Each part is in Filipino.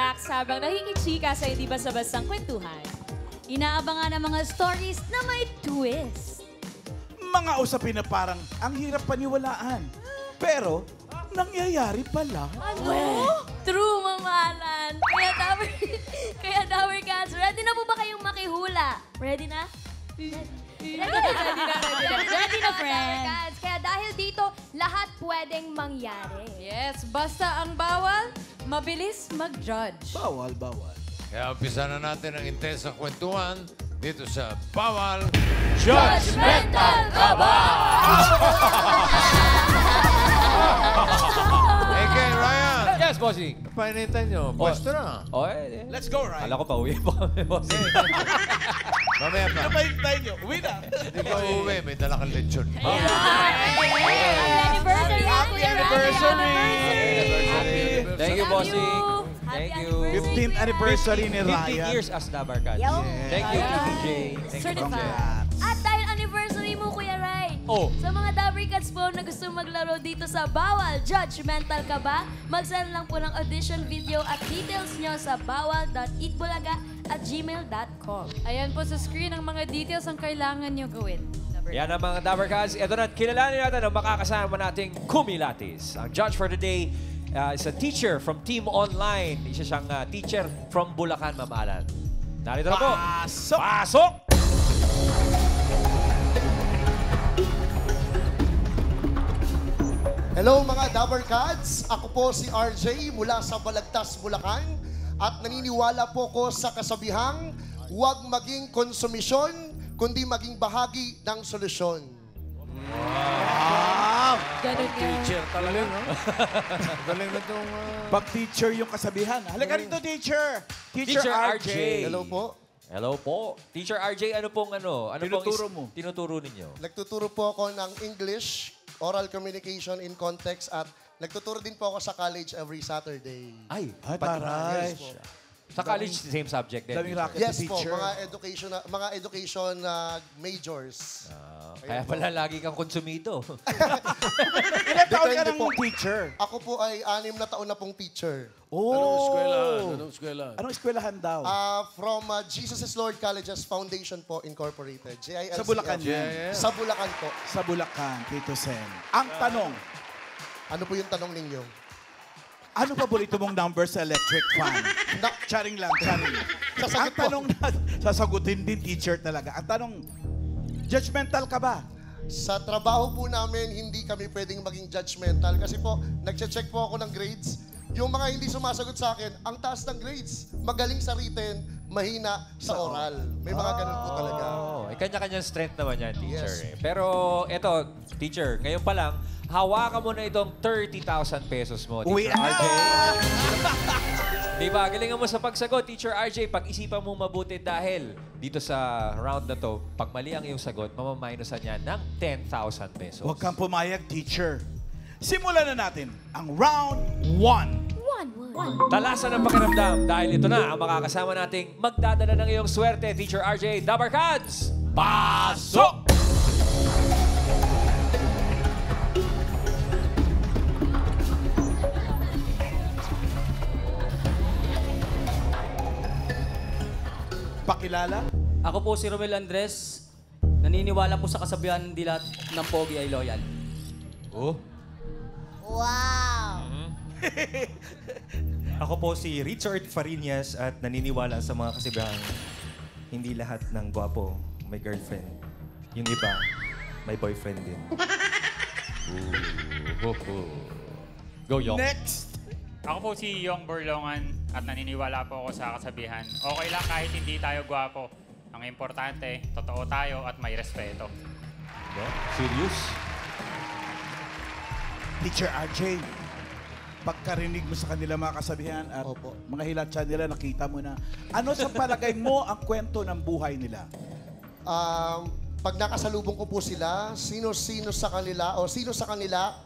relax habang nakikichika sa hindi basta-bastang kwentuhan. Inaabangan ang mga stories na may twist. Mga usapin na parang ang hirap paniwalaan. Pero, nangyayari pala. Ano? True, mamalan. Kaya Tower Cats, ready na po ba kayong makihula? Ready na? Ready na, friend. Kaya dahil dito, lahat pwedeng mangyari. Yes, basta ang bawal, mabilis mag-judge. Bawal, bawal. Kaya umpisa na natin ang intensang kwentuhan dito sa Bawal Judgmental ka ba? AK Ryan! Yes, bossing. Painitan nyo, pwesto na. Let's go, Ryan. Kala ko pa uwi pa kami, bossing. Mamaya pa. Napahintay nyo. Uwi na. Hindi ka uuwi, may dala kang lechon. Happy anniversary! Thank you, bossing. Thank you. 15th anniversary ni 15 Ryan. years as Dabarkad. Thank you, TJ. Thank you. Certified. At dahil anniversary mo, Kuya Ray, sa mga Dabber Cats po na gusto maglaro dito sa Bawal Judgmental Ka Ba, mag-send lang po ng audition video at details nyo sa bawal.eatbulaga@gmail.com. Ayan po sa screen ang mga details ang kailangan nyo gawin. Yan ang mga Dabarkads. Ito na, kilalanin natin ang makakasama nating Kumilatis. Ang judge for the day is a teacher from Team Online. Isa siyang teacher from Bulacan, Ma'am Alan. Narito na po. Pasok! Pasok! Hello mga Dabarkads! Ako po si RJ mula sa Balagtas, Bulacan. At naniniwala po ko sa kasabihang, huwag maging konsumisyon, kundi maging bahagi ng solusyon. Wow! Ganun Teacher talaga, no? Galing na itong... Pag-teacher yung kasabihan. Halika rito, teacher. Teacher RJ. Hello po. Hello po. Teacher RJ, ano pong Tinuturo mo? tinuturo ninyo? Nagtuturo po ako ng English, oral communication in context at nagtuturo din po ako sa college every Saturday. Ay, taray. Yes po. sa college, same subject din. Daming teacher. racket Yes si po, teacher. mga education majors. Kaya pala lagi kang konsumido. Ilan taon ka Depende ng po. teacher? Ako po ay 6 na taon na pong teacher. Oh! Anong eskwelahan? Anong eskwelahan? Anong eskwelahan daw? From Jesus is Lord Colleges Foundation po Incorporated. JILCF. Sa Bulacan yan. Sa Bulacan po. Sa Bulacan, Tito Sen. Ang tanong, Ano po yung tanong ninyo? ano paborito mong number sa electric fan? Charing lang, charing. Sasagot Ang po. tanong na sasagutin din teacher talaga. Ang tanong, judgmental ka ba? Sa trabaho po namin, hindi kami pwedeng maging judgmental kasi po, nagche-check po ako ng grades. Yung mga hindi sumasagot sa akin, ang taas ng grades. Magaling sa written, mahina sa oral. May mga ganun po talaga. Kanya-kanyang strength naman yan, teacher. Yes. Pero eto, teacher, ngayon pa lang, hawakan mo na itong 30,000 pesos mo, Uwi Teacher na! RJ. Diba? Galingan mo sa pagsagot, Teacher RJ. Pag-isipan mo mabuti dahil dito sa round na to, pag mali ang iyong sagot, mamaminosan niya ng 10,000 pesos. Huwag kang pumayag, teacher. Simulan na natin ang round 1. Talasan ang pakiramdam dahil ito na ang makakasama nating magdadala ng iyong swerte, Teacher RJ. Dabarkads, pasok! Pakilala? Ako po si Romel Andres. Naniniwala po sa kasabihan hindi lahat ng pogi ay loyal. Oh. Ako po si Richard Farinas at naniniwala sa mga kasibihang hindi lahat ng gwapo may girlfriend. Yung iba, may boyfriend din. Go, Yong. Next! Ako po si Yong Borlongan at naniniwala po ako sa kasabihan. Okay lang kahit hindi tayo gwapo. Ang importante, totoo tayo at may respeto. Serious? Teacher RJ, pagkarinig mo sa kanila mga kasabihan at mga hilatsa nila, nakita mo na, ano sa palagay mo ang kwento ng buhay nila? Pag nakasalubong ko po sila, sino-sino sa kanila o sino sa kanila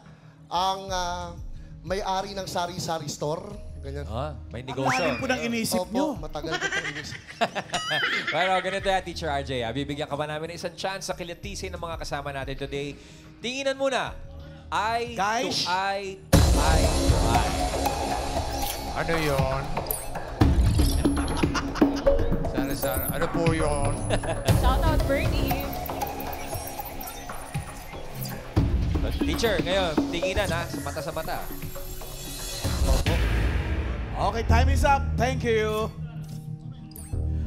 ang may-ari ng sari-sari store. Ganyan. May Ang negosyo. lalim po ng inisip nyo. Matagal ko pang inisip. Pero ganito yan, Teacher RJ. Bibigyan ka ba namin ng isang chance sa kilatisin ng mga kasama natin today? Tinginan muna. Eye Guys. to eye to eye to eye. Ano yon? Ano po yun? Shout out, Bernie. Teacher, ngayon, tinginan ha, sa mata. Okay, time is up. Thank you.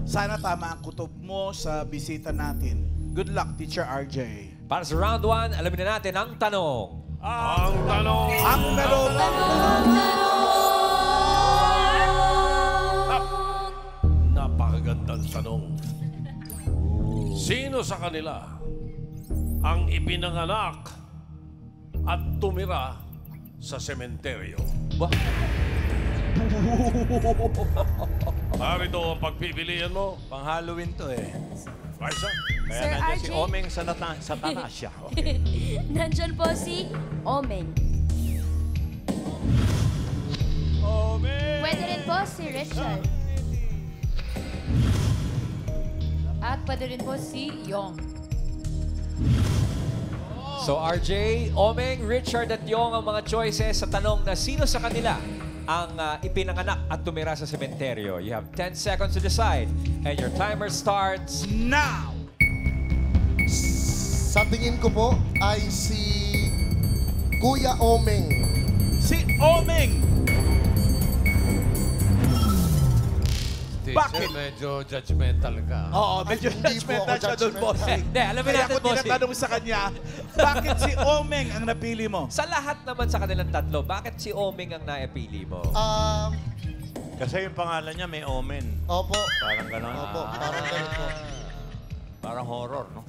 Sana tama ang kutob mo sa bisita natin. Good luck, Teacher RJ. Para sa round 1, alamin na natin ang tanong. Ang tanong! Ang meron! Napakagandang tanong. Sino sa kanila ang ipinanganak at tumira sa sementeryo? Narito ang pagpipilian mo. Pang-Halloween to eh. Raisa? Kaya Sir nandiyan si RJ? Omeng sa Tanasya. Okay. Nandyan po si Omeng. Pwede rin po si Richard. At pwede rin po si Yong. So RJ, Omeng, Richard at Yong ang mga choices sa tanong na sino sa kanila ang ipinanganak at tumira sa sementeryo. You have 10 seconds to decide and your timer starts now! Sa tingin ko po ay si Kuya Omeng. Si Omeng! Teacher, Bakit? medyo judgmental ka. Oo, medyo Hindi po judgmental ako siya doon, bossing. Hindi, alamin Kaya natin, ako bossing. tinatanong sa kanya, bakit si Omeng ang napili mo? Sa lahat naman sa kanilang tatlo, bakit si Omeng ang naipili mo? Kasi yung pangalan niya may Omen. Opo. Parang gano'n. Opo, parang ganun po. Parang horror, no?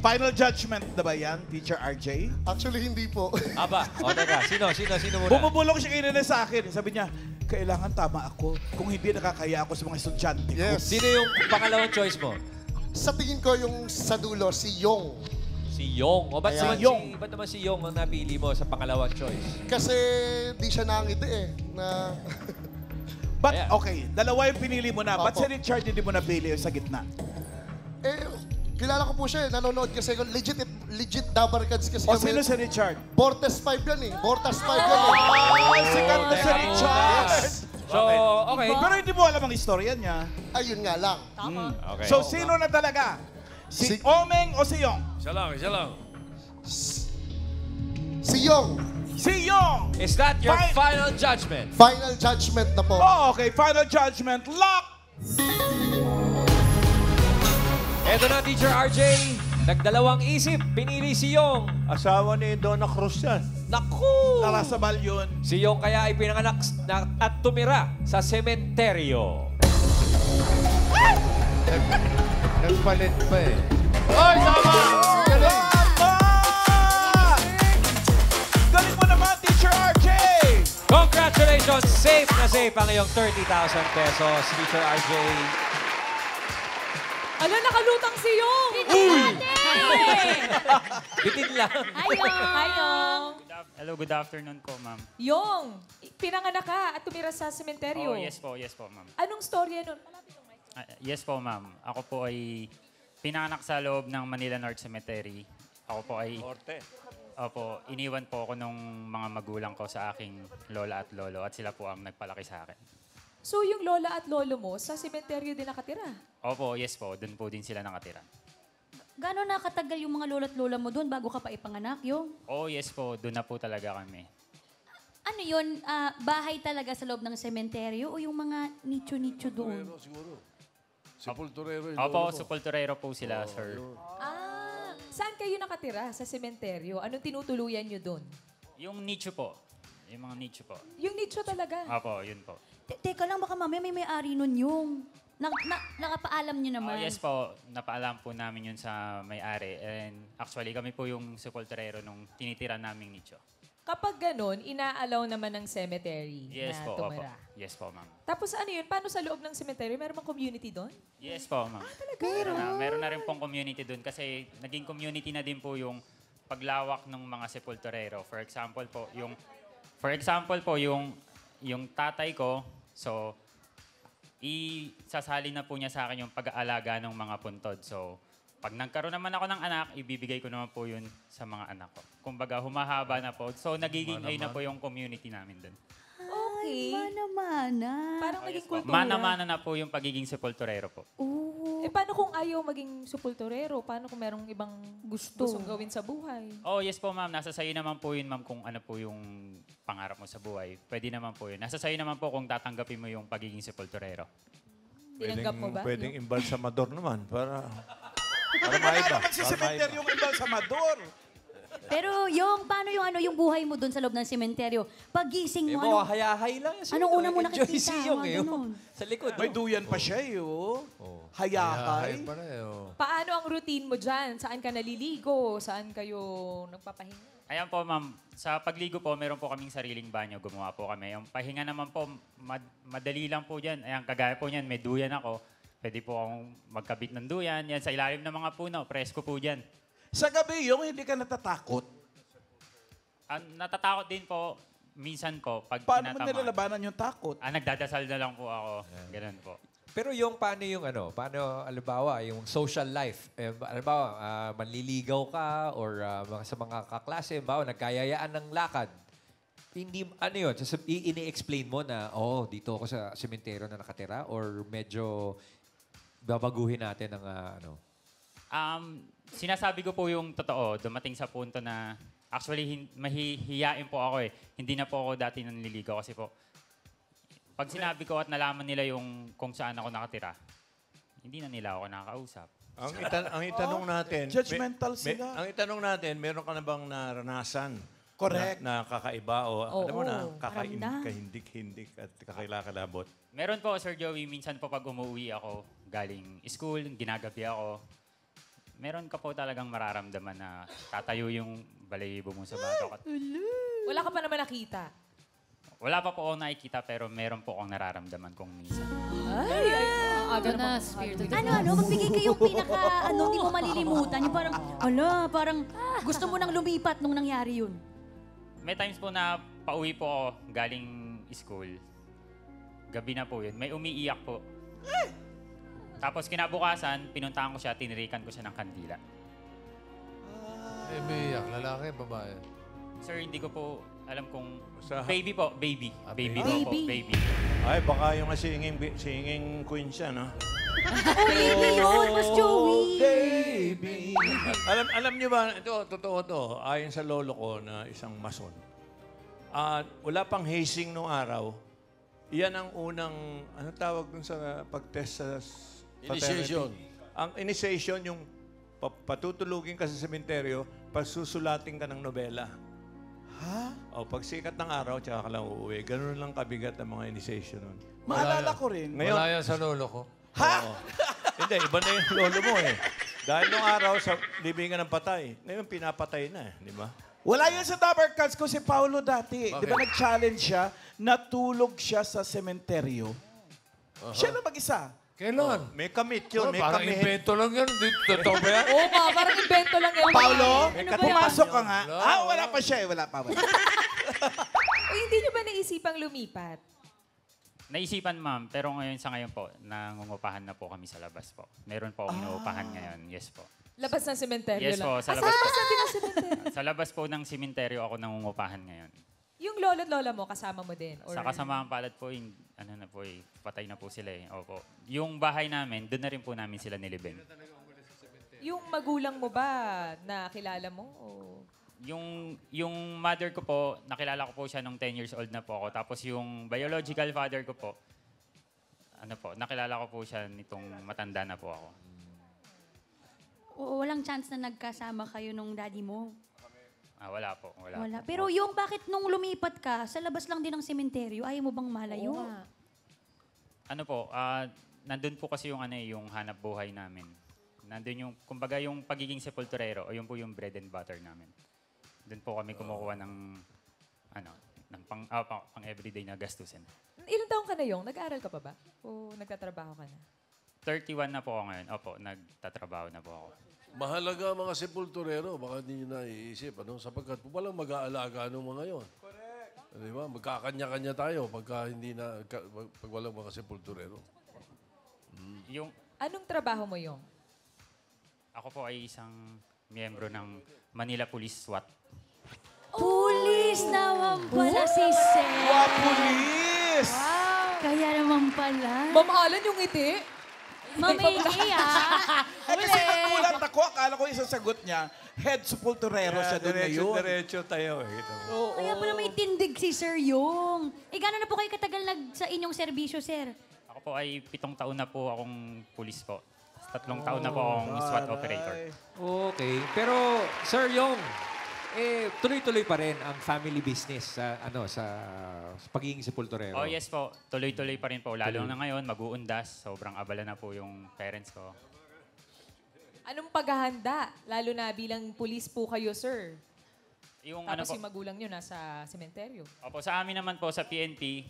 Final judgment na ba yan, Teacher RJ? Actually, hindi po. Aba, o teka, sino muna? Bumubulong siya kanina sa akin. Sabi niya, kailangan tama ako. Kung hindi, nakakaya ako sa mga estudyante ko. Yes. Sino yung pangalawang choice mo? Sa tingin ko yung sa dulo, si Yong. Si Yong. O ba't Ayan. naman si Yong ang napili mo sa pangalawang choice? Kasi di siya nangiti eh. Na... But, Ayan. okay, dalawa yung pinili mo na. Ba't Opo. si Richard hindi mo napili yung sa gitna? Kilala ko po siya eh. Nanonood kasi ako. Legit Dabarkads kasi O sino si Richard? Bortas 5 yan eh. Bortas 5 yan eh. Oh, sikat na si Richard! So, okay. Pero hindi mo alam ang istorya niya. Ayun nga lang. Okay. So, sino na talaga? Si Omeng o si Yong? Isa lang. Si Yong. Si Yong! Is that your final judgment? Final judgment na po. Oh, okay, final judgment. Lock! Eto na, Teacher RJ. Nagdalawang isip. Pinili si Yong. Asawa ni Donna Cruz yan. Naku! Narasabal yun. Si Yong kaya ay pinanganak at tumira sa sementeryo. Nagpalit pa eh. Ay, tama! Galing! Galing mo naman, Teacher RJ! Congratulations! Safe na safe ang iyong 30,000 pesos, Teacher RJ. Ala, nakalutang si Yong! Bitin lang. Ayong! Hello, good afternoon po, ma'am. Yong, pinanganak ka at tumira sa sementeryo. Oh, yes po, ma'am. Anong storya nun? Yes po, ma'am. Ako po ay pinanganak sa loob ng Manila North Cemetery. Ako po ay... Opo, iniwan po ako nung mga magulang ko sa aking lola at lolo at sila po ang nagpalaki sa akin. So yung lola at lolo mo, sa sementeryo din nakatira? Opo, yes po. Doon po din sila nakatira. Gano'n nakatagal yung mga lolo at lola mo doon bago ka pa ipanganak, Yung? Oh, yes po. Doon na po talaga kami. Ano yun? Bahay talaga sa loob ng sementeryo o yung mga nicho-nicho doon? Siguro. Sepulturero yung Opo, lolo mo. sepulturero po sila, sir. Saan kayo nakatira? Sa sementeryo? Anong tinutuluyan nyo doon? Yung nicho po. Yung mga nicho po. Yung nicho talaga? Opo, yun po. Teka lang, baka mamaya may may-ari nun yung... nakapaalam nyo naman. Oh, yes po. Napaalam po namin yun sa may-ari. And actually, kami po yung sepulturero nung tinitira naming nicho. Kapag ganun, inaalaw naman ng cemetery Yes na po, opo. tumira. Yes po, ma'am. Tapos ano yun? Paano sa loob ng cemetery? Meron bang community doon? Yes po, ma'am. Meron na rin pong community doon kasi naging community na din po yung paglawak ng mga sepulturero. For example po, yung tatay ko, so isasali na po niya sa akin yung pag-aalaga ng mga puntod. So, pag nagkaroon naman ako ng anak, ibibigay ko naman po yun sa mga anak ko. Kumbaga, humahaba na po. So, nagiging ay na po yung community namin doon. okay. Mana-mana. Parang naging kultura. Mana-mana na po yung pagiging sepulturero po. Eh, paano kung ayaw maging sepulturero? Paano kung merong ibang gustong gawin sa buhay? Oh, yes po, ma'am. Nasa sayo naman po yun, ma'am, kung ano po yung pangarap mo sa buhay. Pwede naman po yun. Nasa sayo naman po kung tatanggapin mo yung pagiging sepulturero. Tinanggap mo ba? Pwedeng imbalsamador naman para Wala maiba. naman sa sementeryo yung embalsamador. Pero paano yung buhay mo doon sa loob ng sementeryo? Pagising Eh, mo, mo, hayahay lang. yan, anong una mo Enjoy nakikita? siyong, Mga eh, oh. ganun. Sa likod. May duyan pa siya, Hayahay. pa na, oh. Paano ang routine mo dyan? Saan ka naliligo? Saan kayo nagpapahinga? Ayan po, ma'am. Sa pagligo po, meron po kaming sariling banyo. Gumawa po kami. Yung pahinga naman po, madali lang po dyan. Ayan, kagaya po niyan, may duyan ako. Pwede po akong magkabit ng duyan. Yan, sa ilalim ng mga puno, presko po dyan. Sa gabi hindi ka natatakot. Natatakot din po, minsan po, pag Paano mo tinatamaan. nilalabanan yung takot? Nagdadasal na lang po ako. Ganun po. Pero paano halimbawa, yung social life? Halimbawa, manliligaw ka or sa mga kaklase, halimbawa, nagkayayaan ng lakad. Hindi, ini-explain mo na, dito ako sa sementeryo na nakatira or medyo babaguhin natin ang Sinasabi ko po yung totoo. Dumating sa punto na, actually, mahihiyain po ako eh. Hindi na po ako dati nanliligaw kasi po, pag sinabi ko at nalaman nila yung kung saan ako nakatira, hindi na nila ako nakakausap. Ang itanong natin, Judgmental sila. ang itanong natin, meron ka na bang naranasan? Correct. Na kakaiba o alam mo na, paramdam. kahindik-hindik at kakailakalabot. Meron po, Sir Joey, minsan po pag umuwi ako galing school, ginagabi ako, meron ka po talagang mararamdaman na tatayo yung balayibo mo sa batok. Wala ka pa naman nakita. Wala pa po ako nakikita pero meron po akong nararamdaman kung minsan. Aga na. Magbigay kayong pinaka, hindi mo malilimutan. Yung parang gusto mo nang lumipat nung nangyari yun. May times po na pauwi po ako galing school. Gabi na po yun. May umiiyak po. Tapos kinabukasan, pinuntahan ko siya, tinirikan ko siya ng kandila. May lalaki, babae. Sir, hindi ko po alam kung... Sa- Baby po, baby. Baby po po, baby. Ay, baka yung singing queen siya, no? Baby yun, Mas Joey. Baby. Alam niyo ba, ito, totoo to, ayon sa lolo ko na isang mason. Wala pang hazing nung araw. Iyan ang unang, ano tawag dun sa pag-test sa paternity? Initiation. Ang initiation, yung patutulugin ka sa sementeryo, pasusulatin ka ng nobela. Ha? O, pag sikat ng araw, tsaka ka lang uuwi. Ganun lang kabigat ang mga initiation nun. Maalala ko rin. Ngayon, Wala yan sa lolo ko. Ha? Oo. Hindi, iba na yung lolo mo eh. Dahil nung araw, sa libingan ng patay. Ngayon, pinapatay na eh. Di ba? Wala yan sa Dabber Cats ko si Paolo dati. Bakit? Di ba nag-challenge siya, natulog siya sa sementeryo. Siya na mag-isa. Kailan? May kamit yun, may Parang kamit. invento lang yan. Totoo ba yan? Oo nga, parang invento lang yan. Paolo, Ano ba yan? pumasok ka nga. Wala. Wala pa siya eh. Wala pa. O hindi nyo ba naisipang lumipat? Naisipan, ma'am. Pero sa ngayon po, nangungupahan na po kami sa labas po. Meron po akong inuupahan ngayon. Yes po. Labas ng sementeryo Yes lang. po, sa Saan labas po. sabi ng sementeryo? Sa labas po ng simenteryo ako nangungupahan ngayon. Yung lolo at lola mo, kasama mo din? Or... Sa kasamaang palad po, patay na po sila eh. Opo. Yung bahay namin, doon na rin po namin sila nilibing. Yung magulang mo ba, nakilala mo? O... Yung mother ko po, nakilala ko po siya nung 10 years old na po ako. Tapos yung biological father ko po, nakilala ko po siya nitong matanda na po ako. Walang chance na nagkasama kayo nung daddy mo. Wala po. Wala. Pero bakit nung lumipat ka, sa labas lang din ng sementeryo, ayaw mo bang malayo? Nandun po kasi yung hanap buhay namin. Nandun yung, kumbaga yung pagiging sepulturero, o yun po yung bread and butter namin. Doon po kami kumukuha ng pang everyday na gastusin. Ilang taong ka na yung? Nag-aaral ka pa ba? O nagtatrabaho ka na? 31 na po ako ngayon. Opo, nagtatrabaho na po ako. Mahalaga ang mga sepulturero, baka hindi nyo naiisip, sapagkat walang mag-aalaga ng mga yon. Correct. Di ba? Magkakanya-kanya tayo pag walang mga sepulturero. Anong trabaho mo yung? Ako po ay isang miyembro ng Manila Police SWAT. Pulis naman pala si Sir. Pulis! Yes! Kaya naman pala. Ma'am Alan, yung ngiti. Mamili ah. Kasi nagulat ako, akala ko yung sasagot niya, head sepulturero siya doon ngayon. Diretso tayo eh. Kaya pala may tindig si Sir Yung. Gano'n na po kayo katagal sa inyong serbisyo, sir? Ako po ay 7 taon na po akong pulis po. 3 taon na po akong SWAT operator. Okay. Pero, Sir Yong, tuloy-tuloy pa rin ang family business sa pagiging sepulturero. Oh yes po, tuloy-tuloy pa rin po. Lalo na ngayon, mag-uundas. Sobrang abala na po yung parents ko. Anong paghahanda? Lalo na bilang pulis po kayo, sir. Yung Tapos ano po, yung magulang nyo nasa sementeryo. opo, sa amin naman po sa PNP,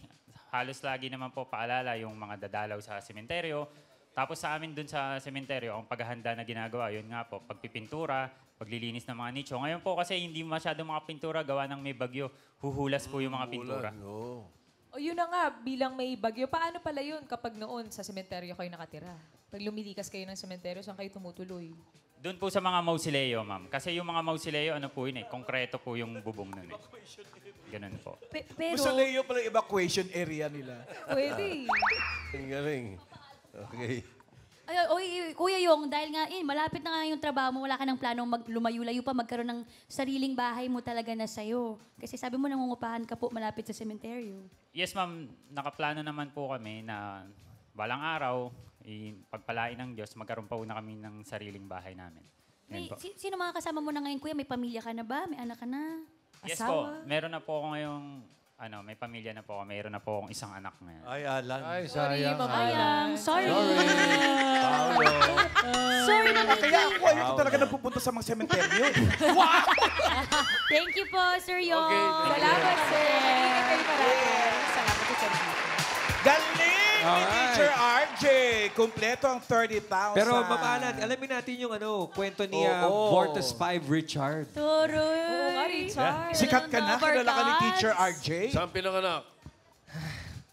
halos lagi naman po paalala yung mga dadalaw sa sementeryo. Tapos sa amin dun sa sementeryo, ang paghahanda na ginagawa, yun nga po, pagpipintura, paglilinis ng mga nicho. Ngayon po kasi hindi masyadong mga pintura, gawa ng may bagyo. Huhulas po yung mga pintura. O yun na nga, bilang may bagyo, paano pala yun kapag noon sa sementeryo kayo nakatira? Pag lumilikas kayo ng sementeryo, saan kayo tumutuloy? Doon po sa mga mausoleo, ma'am. Kasi yung mga mausoleo, ano po yun eh, konkreto po yung bubong nun eh. Ganun po. Pero... Mausoleo pala yung evacuation area nila. Pwede. Ang galing. Okay. Kuya Yong, dahil nga, malapit na nga yung trabaho mo, wala ka ng planong lumayo-layo pa, magkaroon ng sariling bahay mo talaga na sa'yo. Kasi sabi mo, nangungupahan ka po malapit sa sementeryo. Yes, ma'am. Nakaplano naman po kami na balang araw, pagpalain ng Diyos, magkaroon pa na kami ng sariling bahay namin. Yan po. Sino mga kasama mo na ngayon, kuya? May pamilya ka na ba? May anak ka na? Asawa? Yes po. Meron na po ako ngayong, may pamilya na po ako. Meron na po akong isang anak ngayon. Ay, Alan. Ay, sayang. Sorry. Paolo. Sorry na Kaya ako ayoko talaga napupunta sa mga sementeryo. Thank you po, Sir Yong. Okay, Salamat, sir. Ingat kayo parati. Salamat sa service. Galing ni Alright. Teacher RJ. Kompleto ang 30,000. Pero, Ma'am alamin natin yung kwento ni Vortex 5 Richard. Turoy. Oo nga, Richard. Sikat ka na, kilala ka ni Teacher RJ. Saan pinanganak?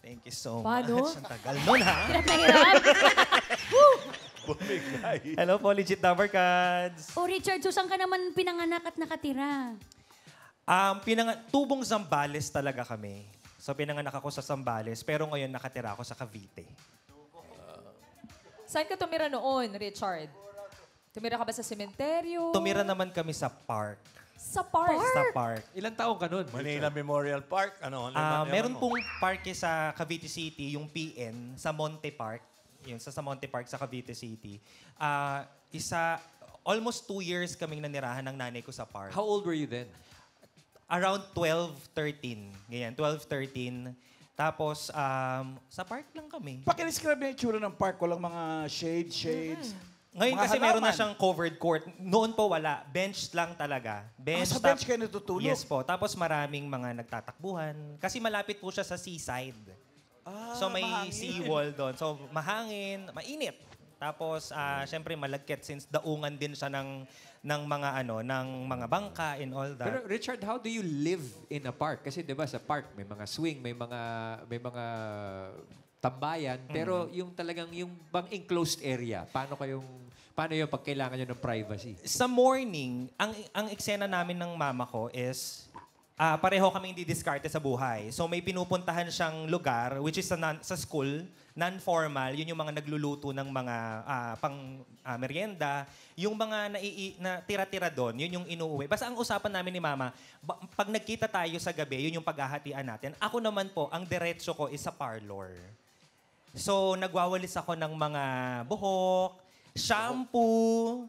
Thank you so Paano? much. Ang tagal nun, ha? Hirap na hirap. Hello po, legit Dabber Cards. Richard, saan ka naman pinanganak at nakatira? Tubong Zambales talaga kami. So, pinanganak ako sa Zambales, pero ngayon nakatira ako sa Cavite. Saan ka tumira noon, Richard? Tumira ka ba sa sementeryo? Tumira naman kami sa park. Sa park? Sa park. Ilang taong ka nun? Manila Memorial Park. Meron pong parke sa Cavite City, yung PN, sa Monte Park. Yung sa Monte Park sa Cavite City. Almost 2 years kaming nanirahan ng nanay ko sa park. How old were you then? Around 12, 13. Ganyan, 12, 13. Tapos, sa park lang kami. Pakidescribe yung itsura ng park. Walang mga shades. Ngayon Mga kasi meron na halaman. siyang covered court. Noon po wala. Bench lang talaga. Sa bench kayo natutulog? Yes po. Tapos maraming mga nagtatakbuhan. Kasi malapit po siya sa seaside. So may mahangin. seawall doon. So mahangin, mainit. Tapos, syempre malagkit since daungan din siya ng mga bangka and all that. Pero Richard, how do you live in a park? Kasi 'di ba sa park may mga swing, may mga tambayan, pero yung talagang yung bang enclosed area, paano yung pag kailangan nyo ng privacy? Sa morning, ang eksena namin ng mama ko is pareho kaming didiskarte sa buhay. So may pinupuntahan siyang lugar which is sa school, non-formal, yun yung mga nagluluto ng mga merienda. Yung mga na tira-tira doon, yun yung inuuwi. Basta ang usapan namin ni Mama, pag nagkita tayo sa gabi, yun yung paghahatian natin. Ako naman po, ang diretso ko is sa parlor. So nagwawalis ako ng mga buhok, shampoo,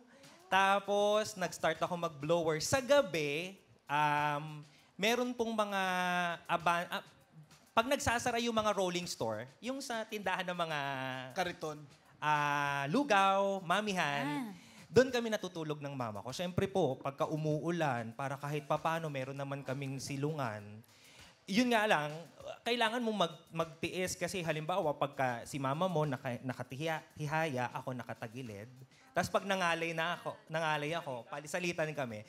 tapos nag-start ako mag-blower. Sa gabi, meron pong mga pag nagsasara yung mga rolling store, yung sa tindahan ng mga Kariton. lugaw, mamihan, doon kami natutulog ng mama ko. Siyempre po, pagka umuulan, para kahit papano meron naman kaming silungan. Yun nga lang, kailangan mo magtiis kasi halimbawa pagka si mama mo nakatihaya, ako nakatagilid. Tapos pag nangalay ako, palisalitan kami.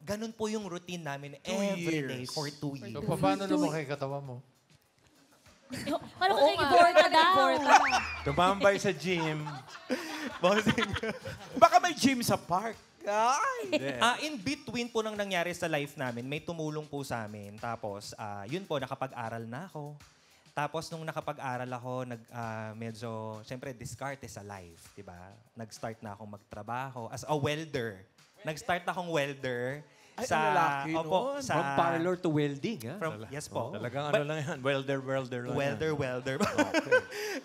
Ganun po yung routine namin every day for 2 years. So, paano naman kay katawan mo? Paano ka nag-iborta daw? Tumambay sa gym. Baka may gym sa park. In between po nang nangyari sa life namin, may tumulong po sa amin. Tapos, yun po, nakapag-aral na ako. Tapos nung nakapag-aral ako, medyo, siyempre, diskarte sa life, di ba? Nag-start na akong magtrabaho as a welder. Nag-start na akong welder. Ay, ang lalaki Opo, nun. From parlor to welding, ha? Yes po. Talagang ano lang yan, welder lang Welder.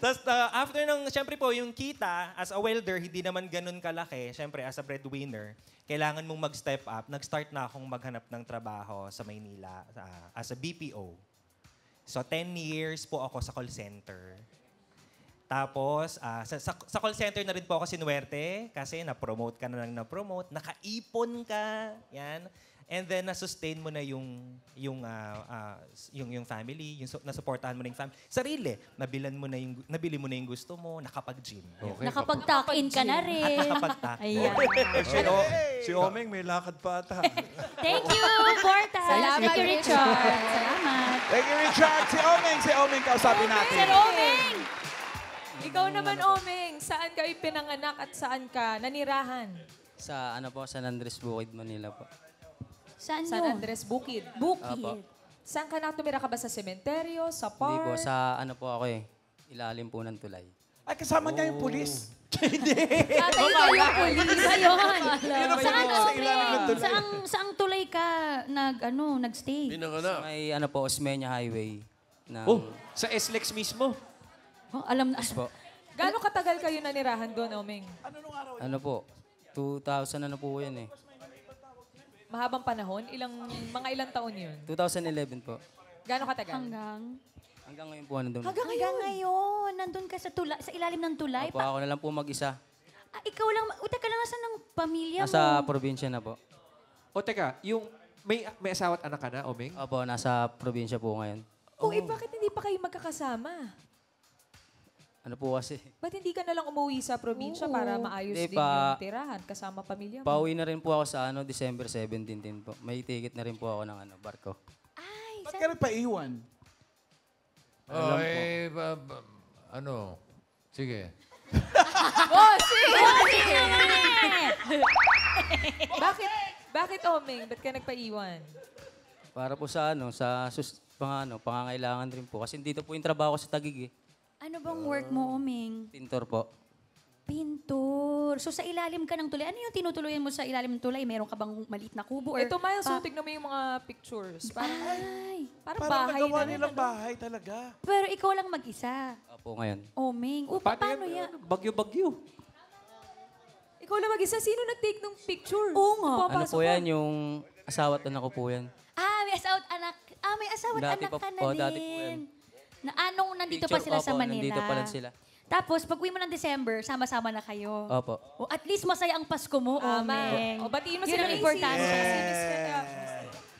Tapos after nung, siyempre po, yung kita, as a welder, hindi naman ganun kalaki. Siyempre, as a breadwinner, kailangan mong mag-step up. Nag-start na akong maghanap ng trabaho sa Maynila as a BPO. So, 10 years po ako sa call center. Tapos, sa call center na rin po ako sinuwerte kasi na-promote ka na lang na-promote, nakaipon ka, yan. And then, na-sustain mo na yung family, nasuportahan mo na yung family. Sarili, nabili mo na yung gusto mo, nakapag-gym. Okay. Nakapag-tuck-in ka na rin. At nakapag-tuck. Ayan. Si Omeng may lakad pa ata. Thank you, Porta. Salamat, Thank you, Richard. Salamat. Thank you, Richard. Si Omeng, kausapin natin. Sir Omeng! Ikaw naman, Omeng, saan ka ipinanganak at saan ka nanirahan? Sa San Andres Bukid, Manila po. Saan San yun? Andres Bukid. Apo. Saan ka tumira ka ba sa sementeryo, sa park? Hindi po, sa ako eh. Ilalim po ng tulay. Ay, kasama niya yung pulis. Tatay ka yung pulis. Ba yun? Saan, sa ilalim ng tulay. saang tulay ka nag-stay? Pinanganak. May Osmeña Highway. Sa SLEX mismo? Oh, alam na. Po. Gaano katagal kayo nanirahan doon, Omeng? Ano po? 2000 po yan eh. Mahabang panahon? Mga ilang taon yun? 2011 po. Gaano katagal? Hanggang ngayon po nandun. Hanggang ngayon, nandun ka sa ilalim ng tulay. Opo, ako na lang po mag-isa. Ikaw lang, teka lang, saan ng pamilya mo? Nasa probinsya na po. O teka, may asawa at anak ka na, Omeng? Opo, nasa probinsya po ngayon. Bakit hindi pa kayo magkakasama? Ano po kasi? Ba't hindi ka na lang umuwi sa probinsya para maayos Hindi din pa. yung tirahan kasama pamilya mo? Pauwi na rin po ako sa December 17 din po. May ticket na rin po ako ng barko. Ba't ka nagpaiwan? Sige. Bakit, Omeng? Ba't ka nagpaiwan? Para po sa pangangailangan rin po. Kasi dito po yung trabaho ko sa Taguig eh. Ano bang work mo, Omeng? Pintor po. Pintor. So sa ilalim ka ng tulay, ano yung tinutuluyan mo sa ilalim ng tulay? Meron ka bang maliit na kubo? Ito, Miles, so tignan mo yung mga pictures. Parang Parang bahay nagawa na nilang bahay talaga. Pero ikaw lang mag-isa. Opo, ngayon. Omeng. Paano yan? Bagyo-bagyo. Ikaw lang mag-isa. Sino nag-take ng picture? Oo nga. Ano po yan? Yung asawa at anak ko po yan. May asawa at anak. May asawa at Dati anak pa ka na po, din. dati po yan. Nandito pa sila sa Manila? Nandito pa lang sila. Tapos, pag uwi mo ng December, sama-sama na kayo. Opo. At least masaya ang Pasko mo, Omeng. Batiin mo Yun sila, ang importante.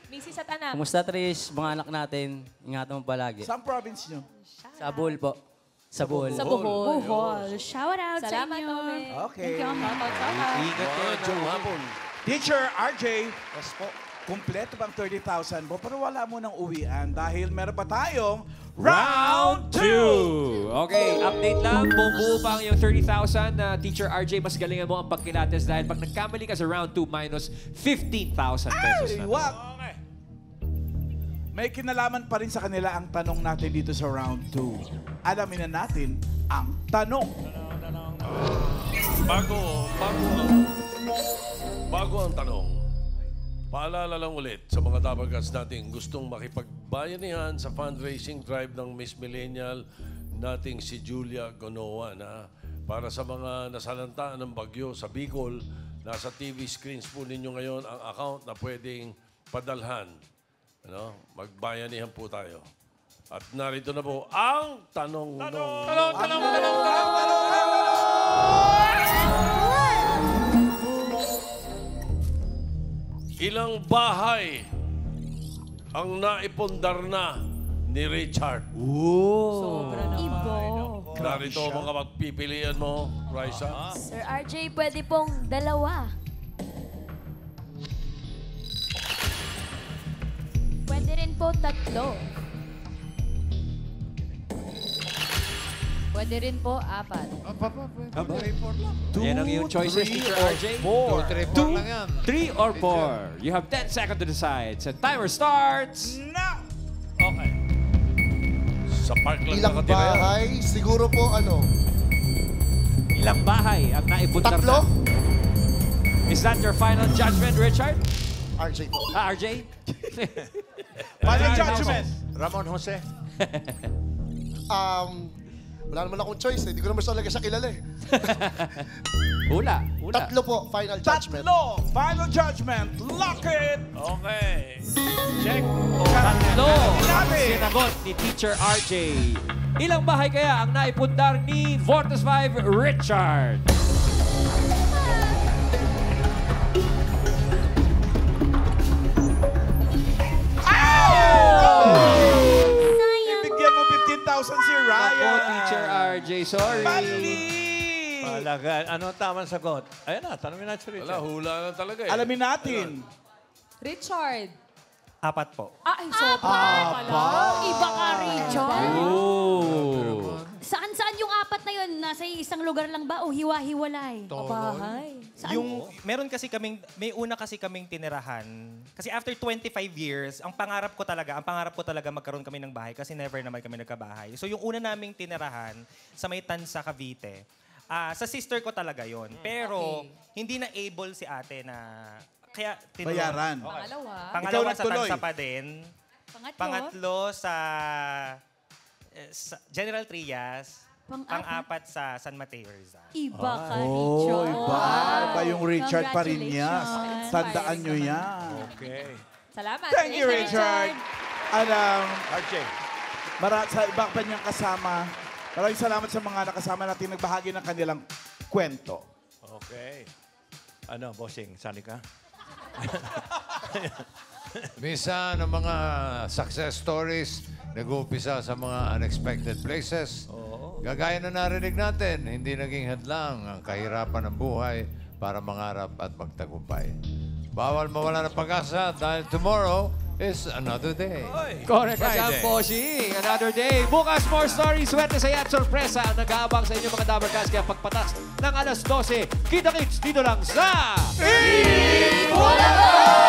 Mrs. at anak. Kumusta, Trish? Mga anak natin, ingatan mo palagi. Saan province nyo? Sa Bohol po. Sa Bohol. Sa Bohol. Shout out Salamat, sa inyo. Omeng. Okay. Thank you, Omeng. Ingat kayo. Teacher RJ. Yes po. Kumpleto bang 30,000 mo? Pero wala mo nang uwian dahil meron pa tayong Round 2! Okay, update lang. Buo pa ang iyong 30,000 na Teacher RJ. Mas galingan mo ang pagkilates dahil pag nagkamali ka sa round 2, minus 15,000 pesos na. Wag! May kinalaman pa rin sa kanila ang tanong natin dito sa round 2. Alamin na natin ang tanong. Bago ang tanong, paalala lang ulit sa mga Dabarkats natin gustong makipagbayanihan sa fundraising drive ng Miss Millennial nating si Julia Gonoa na para sa mga nasalanta ng bagyo sa Bicol, nasa TV screens po ninyo ngayon ang account na pwedeng padalhan. Magbayanihan po tayo. At narito na po ang tanong. Ilang bahay ang naipundar na ni Richard? Sobra naman. Ibo. Narito ang mga pagpipilian mo, Raisa. Sir RJ, pwede pong 2. Pwede rin po 3. Pwede rin po 4. Yan ang iyong choices, Teacher RJ. 2, 3, 4 lang yan. 3 or 4. You have 10 seconds to decide. So timer starts. Now! Okay. Sa park lang Ilang nakatira yan. bahay? Siguro po ano? Ilang bahay ang naipundar Tatlo? na? Is that your final judgment, Richard? RJ po. RJ? Final judgment. Ramon Jose. Wala naman akong choice eh. Hindi ko naman talaga siya kilala eh. Hula. Tatlo po, final judgment. Tatlo. Final judgment. Lock it. Okay. Check. Tatlo ang Natin. sinagot ni Teacher RJ. Ilang bahay kaya ang naipundar ni Vortex 5 Richard? Ibigyan mo 15,000 si Ryan. Ako, Teacher RJ, sorry. Mali. Talaga. Ano ang tamang sagot? Ayan na, tanongin natin si Richard. Wala, hula lang talaga eh. Alamin natin. Richard. 4 po. Ay, sobra pala. Iba ka, Richard. Oh. Saan yung apat na yun? Nasa isang lugar lang ba o hiwa-hiwalay? Bahay. Meron kasi may una kasi kaming tinirahan. Kasi after 25 years, ang pangarap ko talaga magkaroon kami ng bahay kasi never naman kami nagkabahay. So yung una naming tinirahan sa may Tansa, Cavite, sa sister ko talaga yon. Pero hindi na able si ate na kaya Bayaran. Pangalawa sa nagtuloy. Tansa pa din. Pangatlo sa General Trias. Pang-apat sa San Mateo Rizal. Iba ka, Oh, Richard. iba. Iba yung Richard Pariñas. Congratulations. Tandaan nyo yan. Okay. Salamat. Thank you, Richard. RJ. Sa iba pa niyang kasama. Maraming salamat sa mga nakasama natin nagbahagi ng kanilang kwento. Okay. Ano, bossing, sali ka? Minsan, ang mga success stories nag-uumpisa sa mga unexpected places. Gagaya na narinig natin, hindi naging hadlang ang kahirapan ng buhay para mangarap at magtagumpay. Bawal mawala ng pag-asa dahil tomorrow is another day. Correct ka dyan, Bossing. Another day. Bukas, more stories. Swerte sa at sorpresa ang nag-aabang sa inyo mga Dabarcast. Kaya pagpatas ng alas 12, kita-kits dito lang sa... Wala!